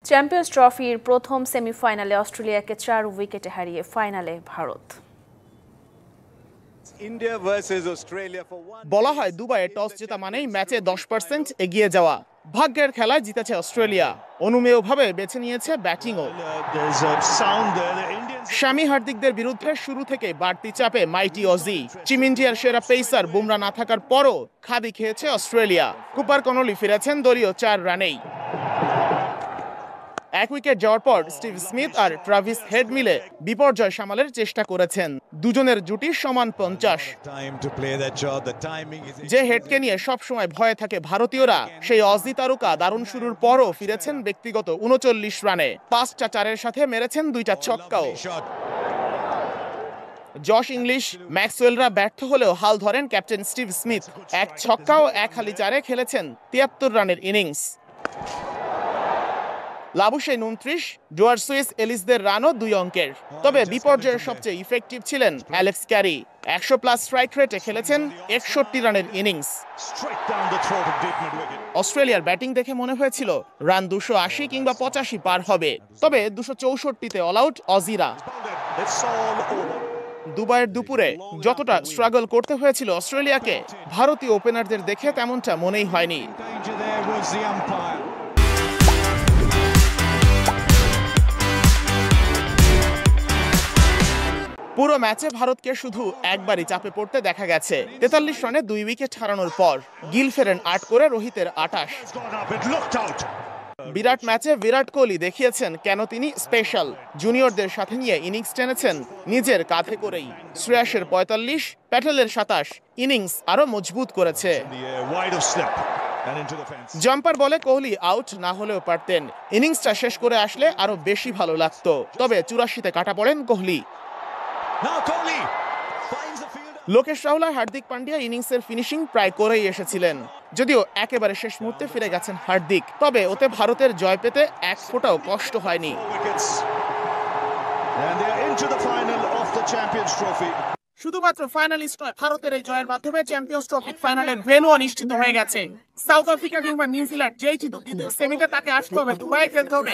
Champions ট্রফির প্রথম সেমিফাইনালে অস্ট্রেলিয়াকে 4 উইকেটে হারিয়ে ফাইনালে ভারত। বলা হয় দুবাইয়ে টস জেতা মানেই ম্যাচে 10% এগিয়ে যাওয়া। ভাগ্যের খেলায় জিতেছে অস্ট্রেলিয়া, অনুমেয়ভাবে বেছে নিয়েছে ব্যাটিংও। শামি হার্দিকদের বিরুদ্ধে শুরু থেকে বাড়তি চাপে মাইটি অজি। টিম ইন্ডিয়ার সেরা পেসার বুমরা না থাকার পরও খাবি খেয়েছে অস্ট্রেলিয়া। কুপার কনলি ফিরেছেন দলীয় 4 রানেই। এক উইকেট যাওয়ার পর স্টিভ স্মিথ আর ট্রাভিস হেড মিলে বিপর্যয় সামালের চেষ্টা করেছেন। দুজনের জুটি সমান 50। যে হেডকে নিয়ে সবসময় ভয়ে থাকে ভারতীয়রা, সেই অজি তারকা দারুণ শুরুর পরও ফিরেছেন ব্যক্তিগত 39 রানে। 5টা 4-এর সাথে মেরেছেন 2টা ছক্কাও। জশ ইংলিশ, ম্যাক্সওয়েলরা ব্যর্থ হলেও হাল ধরেন ক্যাপ্টেন স্টিভ স্মিথ। এক ছক্কা ও এক হালি চারে খেলেছেন 73 রানের ইনিংস। লাবুশেন 29, ডুয়ার সুইস এলিসদের রানও 2 অঙ্কের। তবে বিপর্যয়ের সবচেয়ে ইফেক্টিভ ছিলেন অ্যালেক্স ক্যারি। 100+ স্ট্রাইক রেটে খেলেছেন 61 রানের ইনিংস। অস্ট্রেলিয়ার ব্যাটিং দেখে মনে হয়েছিল রান 280 কিংবা 85 পার হবে, তবে 264-তে অল আউট অজিরা। দুবাইয়ের দুপুরে যতটা স্ট্রাগল করতে হয়েছিল অস্ট্রেলিয়াকে, ভারতীয় ওপেনারদের দেখে তেমনটা মনেই হয়নি। পুরো ম্যাচে ভারতকে শুধু একবারই চাপে পড়তে দেখা গেছে। 43 রানে 2 উইকেট হারানোর পর গিল ফেরেন 8 করে রোহিতের 28। বিরাট ম্যাচে বিরাট কোহলি দেখিয়েছেন কেন তিনি স্পেশাল। জুনিয়রদের সাথে নিয়ে ইনিংস টেনেছেন নিজের কাঁধে করেই। শ্রেয়াসের 45, প্যাটেলের 27 ইনিংস আরো মজবুত করেছে। জাম্পার বলে কোহলি আউট না হলেও পারতেন। ইনিংসটা শেষ করে আসলে আরো বেশি ভালো লাগতো, তবে 84-তে কাটা পড়েন কোহলি। লোকেশ রাহুল আর হার্দিক পান্ডিয়া ইনিংসের ফিনিশিং প্রায় করেই এসেছিলেন। যদিও একেবারে শেষ মুহূর্তে ফিরে গেছেন হার্দিক, তবে ওতে ভারতের জয় পেতে এক ফোঁটাও কষ্ট হয়নি। শুধুমাত্র ফাইনালিস্ট নয়, ভারতের এই জয়ের মাধ্যমে চ্যাম্পিয়ন্স ট্রফি ফাইনালের ভেন্যু নিশ্চিত হয়ে গেছে। সাউথ আফ্রিকা কিংবা নিউজিল্যান্ড যেই জিতুক, সেমিতে তাকে আসতে হবে, দুবাই খেলতে হবে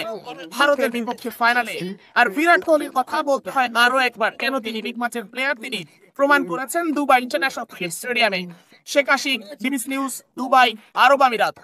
ভারতের বিপক্ষে ফাইনালে। আর বিরাট কোহলির কথা বলতে হয় আরো একবার, কেন তিনি বিগ ম্যাচের প্লেয়ার। তিনি প্রমাণ করেছেন দুবাই ইন্টারন্যাশনাল স্টেডিয়ামে। Sheikh Ashik, BBC news, Dubai, আরব আমিরাত।